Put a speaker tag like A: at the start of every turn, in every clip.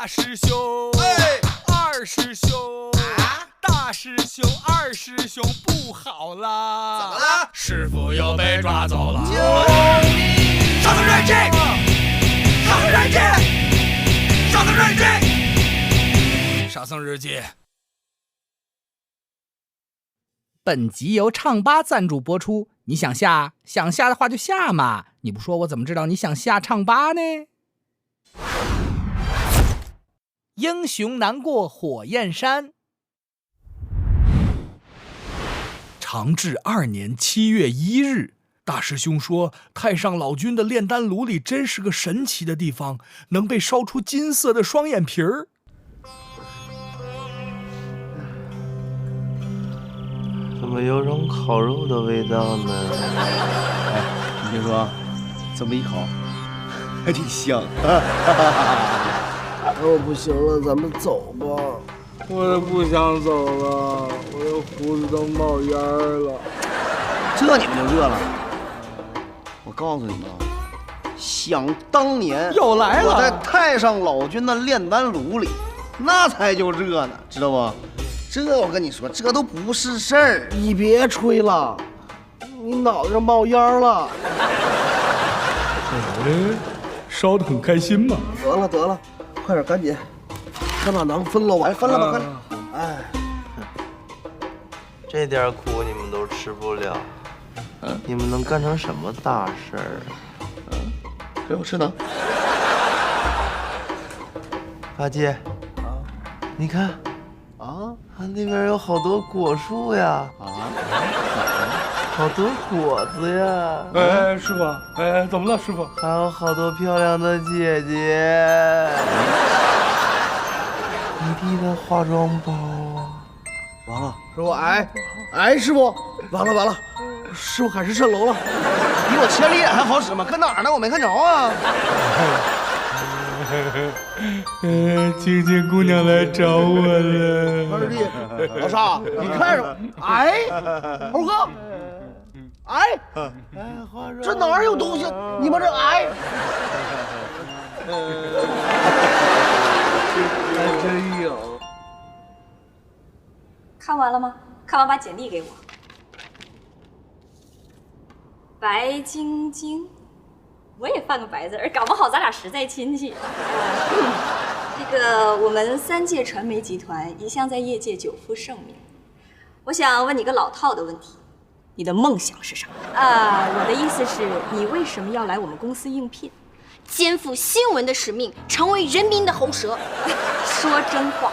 A: 大师兄，二师兄，大师兄，二师兄不好啦！
B: 怎么了？
A: 师傅又被抓走了！
B: 救命！
A: 上头日记，上头日记，上头日记，上僧日记。
C: 本集由唱吧赞助播出，你想下的话就下嘛，你不说我怎么知道你想下唱吧呢？英雄难过火焰山。长治2年7月1日，大师兄说太上老君的炼丹炉里真是个神奇的地方，能被烧出金色的双眼皮儿。
D: 怎么有种烤肉的味道呢？
E: 哎，你别说，这么一烤，还挺香。
F: 我不行了，咱们走吧。
G: 我也不想走了，我的胡子都冒烟了。
E: 这你们就热了？我告诉你们啊，想当年
C: 又来了，
E: 我在太上老君的炼丹炉里，那才就热呢，知道不？这我跟你说，这都不是事儿。
F: 你别吹了，你脑袋上冒烟了。
C: 烧得很开心嘛。
F: 得了，快点，赶紧把那馕分了吧。
E: 分了吧，快点。哎，
D: 这点苦你们都吃不了，你们能干成什么大事儿？
E: 给我吃馕。
D: 八戒，你看。那边有好多果树呀！好多果子呀！
G: 哎，师傅，哎，怎么了，师傅？
D: 还有好多漂亮的姐姐，一地的化妆包。
F: 完了，师傅，哎，师傅，完了，师傅海市蜃楼了，
E: 比我千里眼还好使吗？搁哪儿呢？我没看着啊。
G: 静静姑娘来找我了。
F: 二弟，老沙，你看着，猴哥，这哪儿有东西？你们这
G: 还真有。
H: 看完了吗？看完把简历给我。白晶晶。我也犯个白字儿，搞不好咱俩实在亲戚。这个我们3界传媒集团一向在业界久负盛名。我想问你个老套的问题，你的梦想是啥？我的意思是，你为什么要来我们公司应聘？
I: 肩负新闻的使命，成为人民的喉舌。
H: 说真话。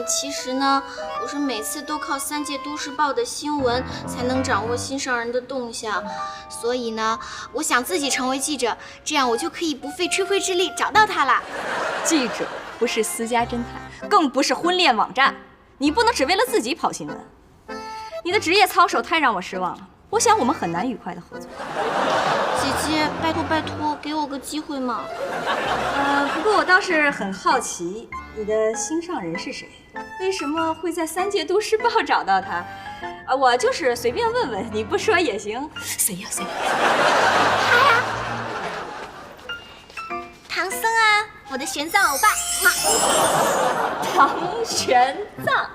I: 其实呢，我是每次都靠3界都市报的新闻才能掌握心上人的动向，所以呢，我想自己成为记者，这样我就可以不费吹灰之力找到他了。
H: 记者不是私家侦探，更不是婚恋网站，你不能只为了自己跑新闻。你的职业操守太让我失望了，我想我们很难愉快的合作。
I: 姐姐，拜托，给我个机会嘛。
H: 不过我倒是很好奇，你的心上人是谁？为什么会在3界都市报找到他？我就是随便问问，你不说也行。谁呀？
I: 他呀，唐僧啊，我的玄奘欧巴。
H: 唐玄奘。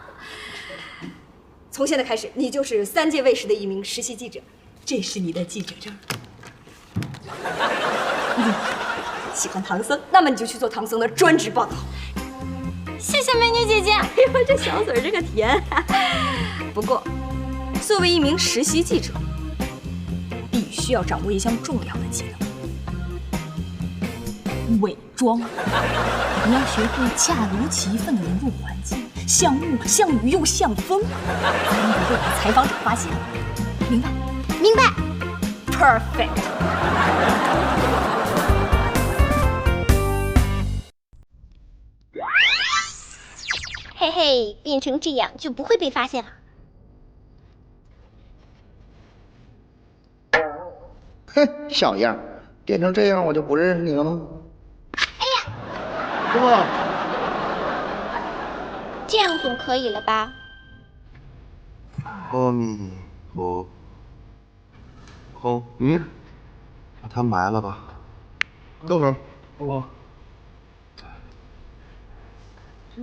H: 从现在开始，你就是3界卫视的一名实习记者，这是你的记者证。喜欢唐僧，那么你就去做唐僧的专职报道。
I: 谢谢美女姐姐。
H: 哎呦，这小嘴这个甜。不过，作为一名实习记者，必须要掌握一项重要的技能——伪装。你要学会恰如其分地融入环境，像雾、像雨又像风，才能不会被采访者发现。明白？
I: 明白。
H: Perfect。
I: 嘿嘿，变成这样就不会被发现了。
E: 哼，小样，变成这样我就不认识你了吗？
I: 哎呀，
E: 师傅，
I: 这样总可以了吧？
D: 阿弥陀佛。把他埋了吧。
E: 豆腐，
G: 我
I: 呸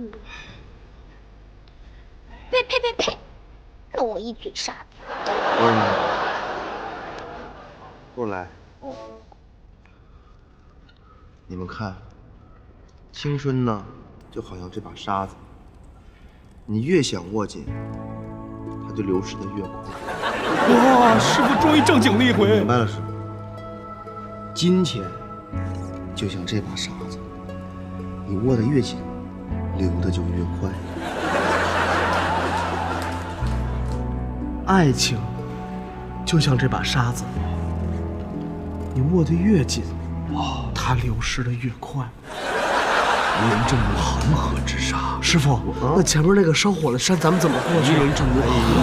I: 呸呸呸！弄我一嘴沙子。
D: 我说过来。你们看，青春呢，就好像这把沙子，你越想握紧，它就流失的越快。
C: 哇，师傅终于正经了一回。
D: 明白了，师傅。金钱就像这把沙子，你握得越紧，流的就越快。
F: 爱情就像这把沙子，你握得越紧，它流失的越快。
C: 人正如恒河之沙。
F: 师傅，那前面那个烧火的山，咱们怎么过去？
C: 人正如恒河。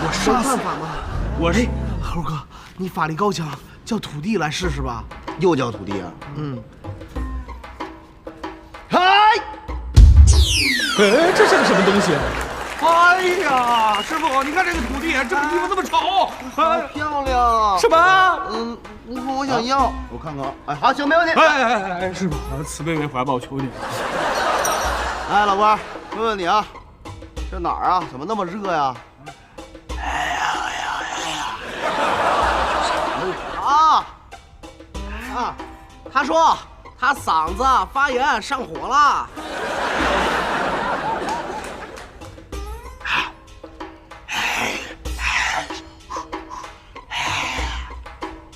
F: 我杀办法吗？猴哥，你法力高强，叫土地来试试吧。
D: 又叫徒弟啊？
C: 哎，这是个什么东西？
F: 哎呀，师傅，你看这个土地，这个地方这么丑，
D: 好漂亮！
C: 什么？
D: 师傅，我想要，我看看。哎，好，行，没问题。
G: 哎，师傅，慈悲为怀吧，我求你。
E: 哎，老官，问问你啊，这哪儿啊？怎么那么热呀？
F: 他说他嗓子发炎上火了。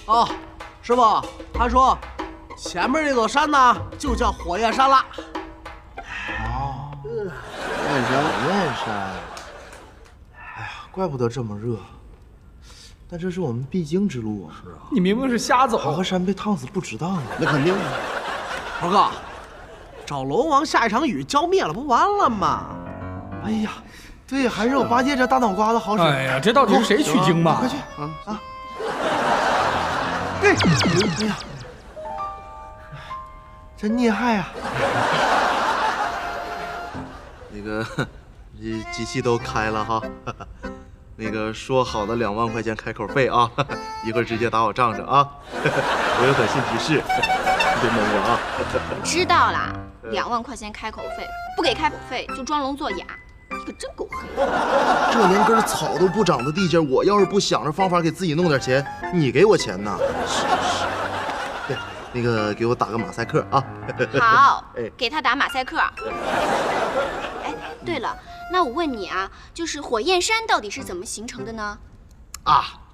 F: 哦，师傅，他说前面那座山呢，就叫火焰山了。
D: 焰山。哎呀，怪不得这么热。但这是我们必经之路啊！是啊，
C: 你明明是瞎走。
D: 好和山被烫死不值当啊！
E: 那肯定的。
F: 猴哥，找龙王下一场雨浇灭了，不完了吗？
D: 哎呀，对，还是我八戒这大脑瓜子好使。
C: 哎呀，这到底是谁取经嘛？
D: 快去啊！对，哎呀，真厉害啊！那个，这机器都开了哈。那个说好的2万块钱开口费啊，一会儿直接打我账上啊！我有短信提示，别蒙我啊！
I: 知道啦，2万块钱开口费，不给开口费就装聋作哑，你可真够黑。
D: 这连根草都不长的地界，我要是不想着方法给自己弄点钱，你给我钱呢？是。对，那个给我打个马赛克啊！
I: 好，给他打马赛克。哎，对了。那我问你啊，就是火焰山到底是怎么形成的呢？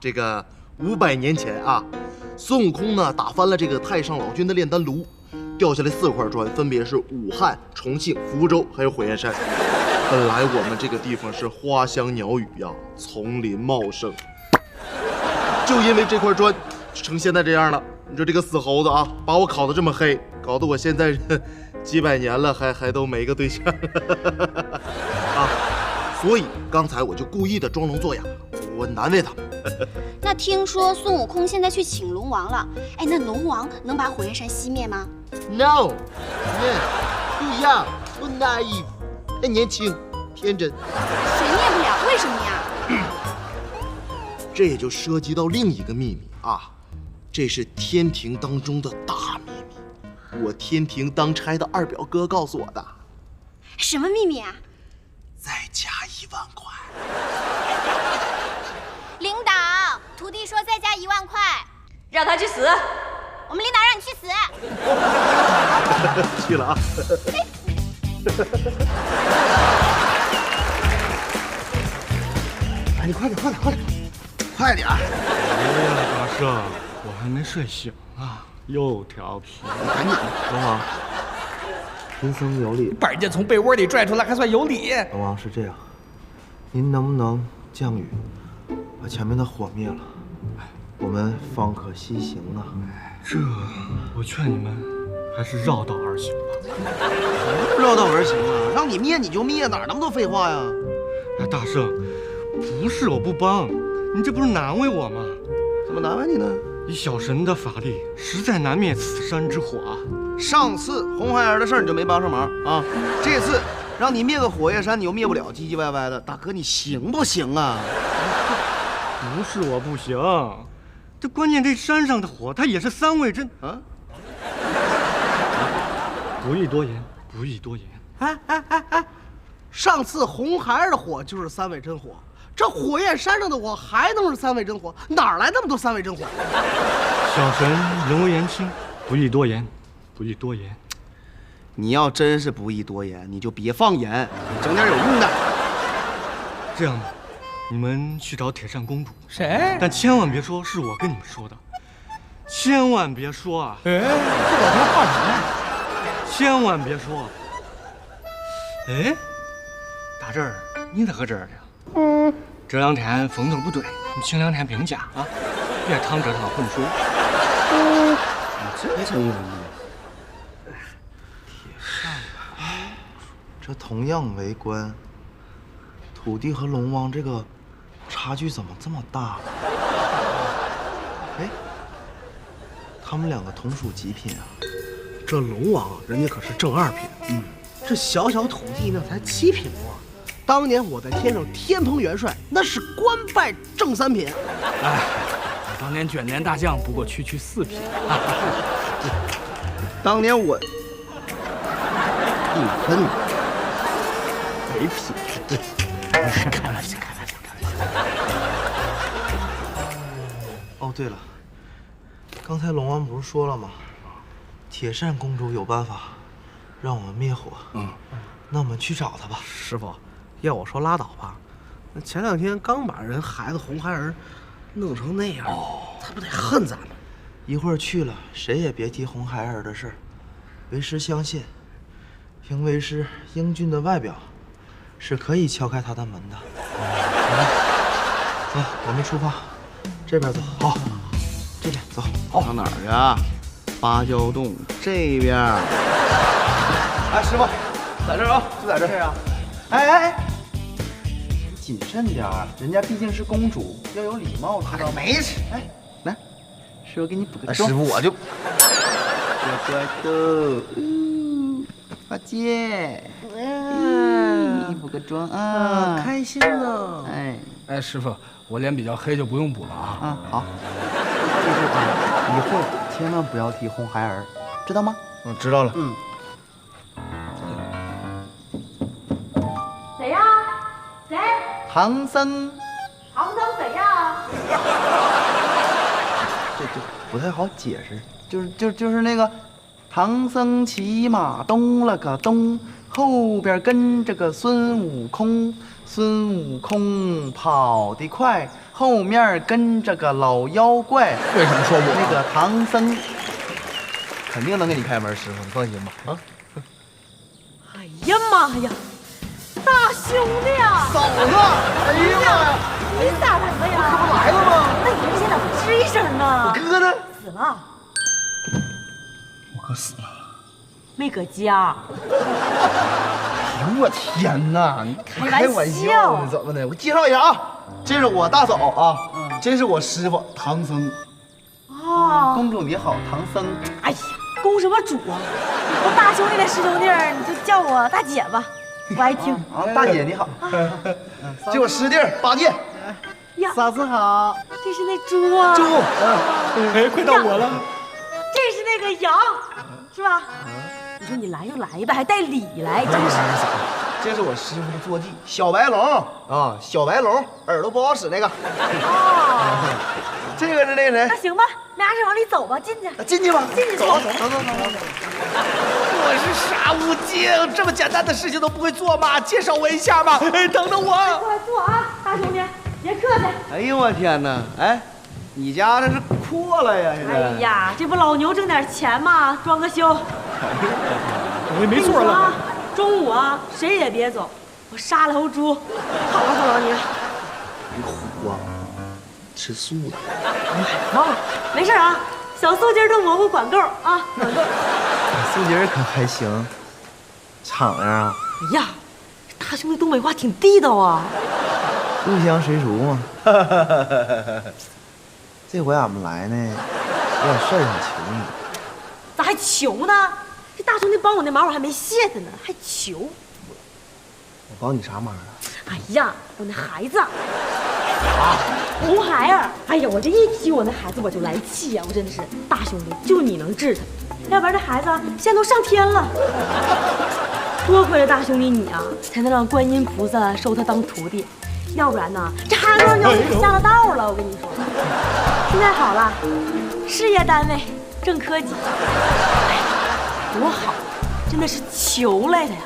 D: 这个500年前啊，孙悟空呢打翻了这个太上老君的炼丹炉，掉下来4块砖，分别是武汉、重庆、福州还有火焰山。本来我们这个地方是花香鸟语呀，丛林茂盛，就因为这块砖成现在这样了。你说这个死猴子啊，把我烤得这么黑，搞得我现在几百年了还都没个对象啊！所以刚才我就故意的装聋作哑，我难为他。
I: 那听说孙悟空现在去请龙王了，哎，那龙王能把火焰山熄灭吗
D: ？No， 不一样，不 naive， 太年轻，天真。
I: 谁灭不了？为什么呀？
D: 这也就涉及到另一个秘密啊，这是天庭当中的大秘密，我天庭当差的二表哥告诉我的。
I: 什么秘密啊？
D: 再加1万块。
I: 领导，徒弟说再加1万块，
H: 让他去死。
I: 我们领导让你去死。
D: 去了啊。
E: 哎，你快点，快点！
G: 哎呀，大圣，我还没睡醒啊，又调皮。
D: 赶紧，龙王，贫僧有礼。
C: 把人家从被窝里拽出来还算有理？
D: 龙王是这样，您能不能降雨，把前面的火灭了，我们方可西行啊？
G: 这，我劝你们还是绕道而行吧。
E: 绕道而行啊！让你灭你就灭，哪那么多废话呀？
G: 哎，大圣，不是我不帮，你这不是难为我吗？
E: 怎么难为你呢？
G: 以小神的法力，实在难灭此山之火啊！
E: 上次红孩儿的事儿你就没帮上忙啊，这次让你灭个火焰山你又灭不了，唧唧歪歪的，大哥你行不行啊？
G: 不是我不行，这关键这山上的火它也是3味真啊！不宜多言，不宜多言。
F: 哎，上次红孩儿的火就是三味真火，这火焰山上的火还能是三味真火？哪儿来那么多三味真火？
G: 小神人微言轻，不宜多言，不宜多言。
E: 你要真是不宜多言，你就别放言，整点有用的。
G: 这样吧，你们去找铁扇公主，
C: 谁？
G: 但千万别说是我跟你们说的，千万别说啊！
C: 哎，这老头怕什么呀？
G: 千万别说。哎，大侄儿，你咋搁这儿呢？这两天风头不对，你请2天病假啊，别趟这趟浑水。
E: 这还真有用。
D: 这同样为官，土地和龙王这个差距怎么这么大？哎，他们2个同属极品啊！
F: 这龙王人家可是正2品，这小小土地那才7品多。当年我在天上天蓬元帅，那是官拜正3品。
C: 哎，我当年卷帘大将不过区4品。
E: 当年我1分没品。
C: 开玩笑。
D: 哦，对了，刚才龙王不是说了吗？铁扇公主有办法让我们灭火。那我们去找她吧。
F: 师傅，要我说拉倒吧。那前2天刚把人孩子红孩儿弄成那样，他不得恨咱们？
D: 一会儿去了，谁也别提红孩儿的事儿。为师相信，凭为师英俊的外表，是可以敲开他的门的。走，我们出发，这边走。好，这边走。
E: 上哪儿去啊？芭蕉洞这边。
D: 哎，师傅，在这儿啊，就在这儿啊。哎，谨慎点儿，人家毕竟是公主，要有礼貌，知道吗？
E: 没事。哎，来，师傅给你补个
D: 哎，
E: 妆。
D: 师傅，我就
E: 乖的，花姐，你补个妆啊，
F: 开心呢。
C: 哎，师傅，我脸比较黑，就不用补了啊。
E: 好。就是以后千万不要提红孩儿，知道吗？
D: 知道了。
H: 谁呀？谁？
E: 唐僧，
H: 唐僧谁呀？
E: 这不太好解释，就是那个唐僧骑马咚了个咚，后边跟着个孙悟空，孙悟空跑得快，后面跟着个老妖怪。
C: 为什么说我？
E: 那个唐僧肯定能给你开门，师傅，你放心吧。啊！
H: 哎呀妈呀！大兄弟呀！
E: 嫂子，哎呀妈呀！
H: 你咋来了呀？
E: 这不来了吗？
H: 那你之前咋不吱一声呢？
E: 我哥呢？
H: 死了。
D: 我哥死了。
H: 没搁家。
E: 哎呦我天哪！你
H: 开玩笑
E: 呢？怎么的？我介绍一下啊，这是我大嫂啊，这是我师傅唐僧。
H: 哦。
E: 公主你好，唐僧。
H: 哎呀，公什么主啊？我大兄弟的师兄弟，你就叫我大姐吧，我爱听。
E: 啊，大姐你好。这我师弟八戒。
H: 呀，
F: 嫂子好。
H: 这是那猪啊。
C: 猪。哎，快到我了。
H: 这是那个羊，是吧？你说你来就来呗，还带礼来，真是。
E: 这是我师傅的坐骑，小白龙啊，小白龙，耳朵不好使那个。
H: 哦。
E: 这个是那谁？
H: 那行吧，没啥事往里走吧，进去。
E: 进去吧，
H: 进去。
E: 走。
F: 我是傻悟净，这么简单的事情都不会做吗？介绍我一下嘛！哎，等等我。
H: 过来坐啊，大兄弟，别客气。
E: 哎呦我天哪！哎，你家这是阔了呀？
H: 哎呀，这不老牛挣点钱嘛，装个修。
C: 哎，没错了。
H: 中午啊，谁也别走，我杀了头猪，犒劳你。
D: 你虎啊，吃素的。
H: 忘了，没事啊，小素筋炖蘑菇管够啊，管够。
D: 素筋可还行，敞亮啊。
H: 哎呀，大兄弟东北话挺地道啊。
D: 入乡随俗嘛。这回俺们来呢，有点事儿想求你。
H: 咋还求呢？这大兄弟帮我那忙我还没谢他呢，还求。
D: 我帮你啥忙啊？
H: 哎呀，我那孩子啊，红孩儿，哎呀，我这一提我那孩子我就来气呀，我真的是大兄弟，就你能治他，要不然这孩子现在都上天了。
J: 多亏了大兄弟你啊，才能让观音菩萨收他当徒弟，要不然呢，这孩子要是下了道了，我跟你说。现在好了，事业单位，正科级，哎，多好，真的是求来的呀。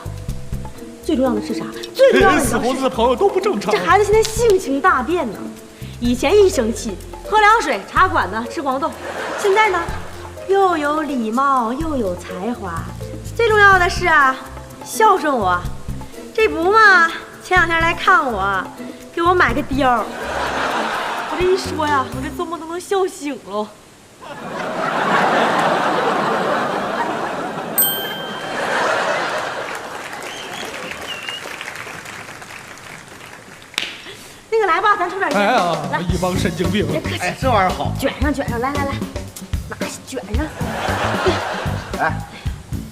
J: 最重要的是啥？最重要的是
C: 死猴子的朋友都不正常。
J: 这孩子现在性情大变呢，以前一生气喝凉水、茶馆子、吃黄豆，现在呢，又有礼貌又有才华，最重要的是啊，孝顺我。这不嘛，前2天来看我，给我买个貂。我这一说呀，我这做梦都能笑醒了。那个来吧，咱抽点烟。
C: 哎呀，
J: 来，
C: 一帮神经病！
F: 哎，这玩意儿好，
J: 卷上，来，拿去卷上。
F: 来，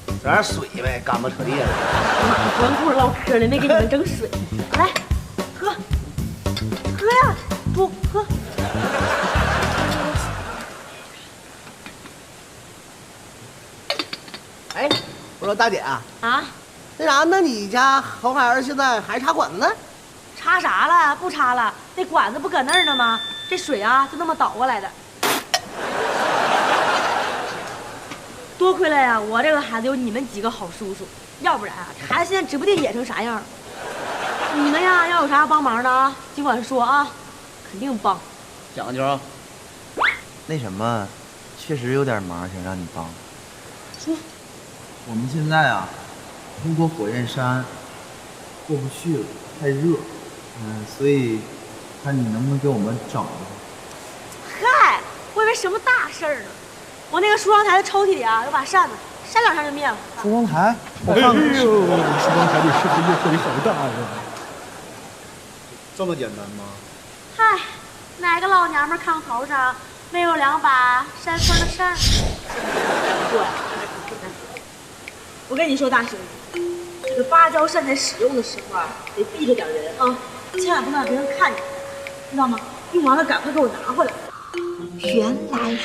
F: 整点水呗，干巴扯地了。
J: 妈，光顾着唠嗑了，没给你们整水。来，喝呀，不喝。
F: 哎，我说大姐啊，那啥，那你家红孩儿现在还插管子呢？
J: 插啥了？不插了，那管子不搁那儿呢吗？这水啊，就那么倒过来的。多亏了呀，我这个孩子有你们几个好叔叔，要不然啊，这孩子现在指不定野成啥样。你们呀，要有啥帮忙的啊，尽管说啊，肯定帮。
E: 讲究。那什么，确实有点忙，想让你帮。
J: 说，
E: 我们现在啊，通过火焰山过不去了，太热。所以看你能不能给我们整了。
J: 嗨，我以为什么大事儿呢。我那个梳妆台的抽屉里啊，有把扇子，扇2下就灭了。
E: 梳妆台？
C: 哎呦，梳妆台里是不是诱惑力好大呀？
E: 这么简单吗？
J: 嗨，哪个老娘们炕头上没有2把扇风的扇子？对，我跟你说，大兄弟，这个芭蕉扇在使用的时候啊，得避着点人啊。千万不能让别人看见，知道吗？用完了赶快给我拿回来。
I: 原来如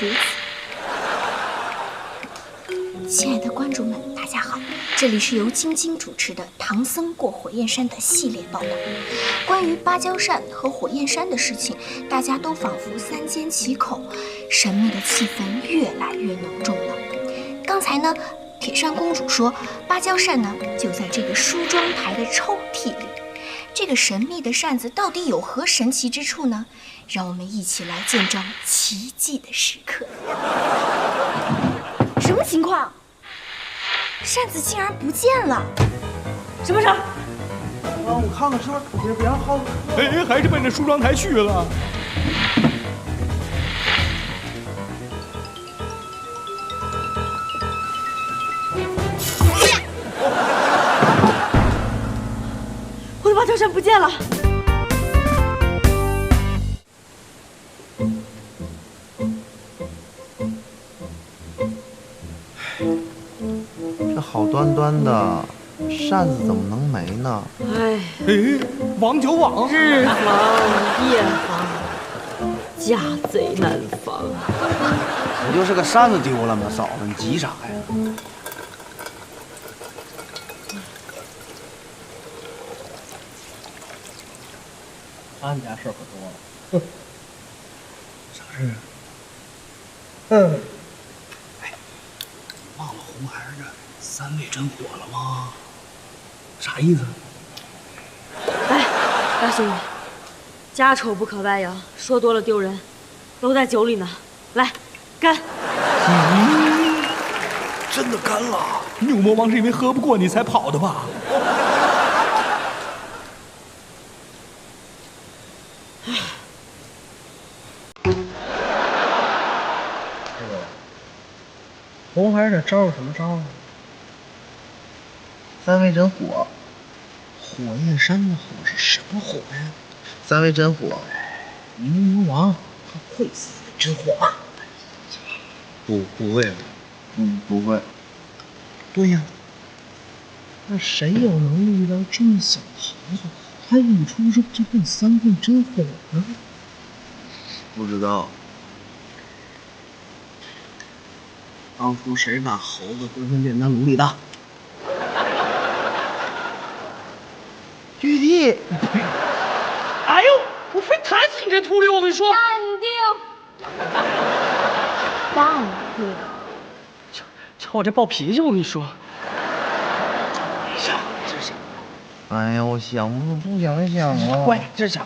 I: 此，亲爱的观众们，大家好，这里是由晶晶主持的《唐僧过火焰山》的系列报道。关于芭蕉扇和火焰山的事情，大家都仿佛三缄其口，神秘的气氛越来越浓重了。刚才呢，铁扇公主说，芭蕉扇呢就在这个梳妆台的抽屉里。这个神秘的扇子到底有何神奇之处呢？让我们一起来见证奇迹的时刻。什么情况？扇子竟然不见了！
J: 什么事儿？
F: 我看看是不是别让耗子。
C: 哎，还是奔着梳妆台去了。
J: 我的芭蕉扇不见了。
E: 这好端端的扇子怎么能没呢？
J: 哎，
C: 王九网，
J: 日防夜防，家贼难防。
F: 不就是个扇子丢了吗？嫂子，你急啥呀？
E: 俺家事儿可多了。
F: 啥事啊？哎，忘了红孩儿这3味真火了吗？啥意思？
J: 哎，大兄弟，家丑不可外扬，说多了丢人，都在酒里呢。来，干！
C: 真的干了！牛魔王是因为喝不过你才跑的吧？
E: 红孩儿这招是什么招啊？3味真火，火焰山的火是什么火呀？3味真火，牛魔王他会3味真火吗？不会。不会。对呀。那谁有能力遇到这么小的孩子，还悟出这份3味真火呢？不知道。当初谁把猴子丢进炼丹炉里的？
F: 玉帝，
G: 哎呦，我非弹死你这徒弟！我跟你说，
J: 淡定。
G: 瞧我这暴脾气！我跟你说，
E: 哎呀，我想不想想啊？
F: 乖，这想。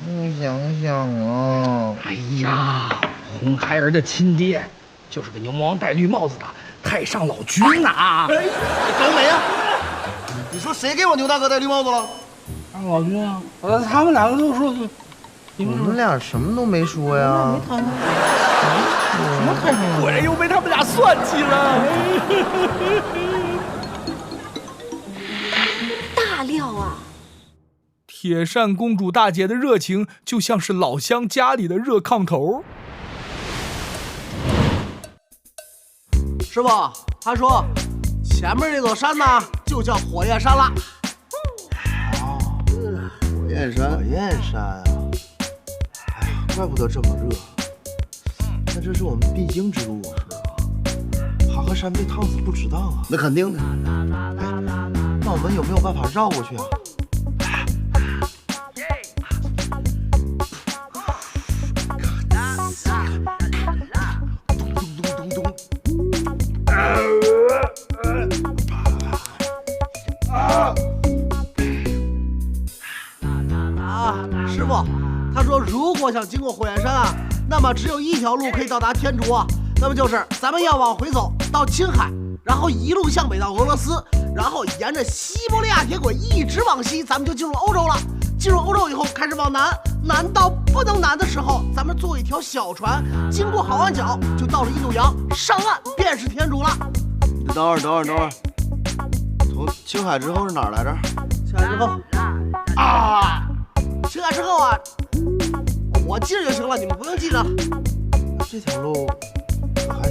E: 不想想啊！
F: 哎呀，红孩儿的亲爹就是个牛魔王戴绿帽子的太上老君呐！
D: 高梅啊，你说谁给我牛大哥戴绿帽子了？
F: 太上老君啊！他们两个都说，
E: 你们俩什么都没说呀？
F: 没谈什么太上老君？
C: 果然又被他们俩算计了。
J: 大料啊！
C: 铁扇公主大姐的热情就像是老乡家里的热炕头。
F: 师傅，他说前面这座山呢就叫火焰山了。
D: 哦，火焰山，火焰山啊！哎呀，怪不得这么热。那这是我们必经之路啊！爬个山被烫死不值当啊！那肯定的。哎，那我们有没有办法绕过去啊？
F: 师傅，他说如果想经过火焰山啊，那么只有一条路可以到达天竺啊，那么就是咱们要往回走到青海，然后一路向北到俄罗斯，然后沿着西伯利亚铁轨一直往西，咱们就进入欧洲了。进入欧洲以后，开始往南，南到不能南的时候，咱们坐一条小船，经过好望角，就到了印度洋，上岸便是天竺了。
D: 等会儿，从青海之后是哪儿来着？
F: 青海之后啊，青海之后啊，我记着就行了，你们不用记着。
D: 这条路可还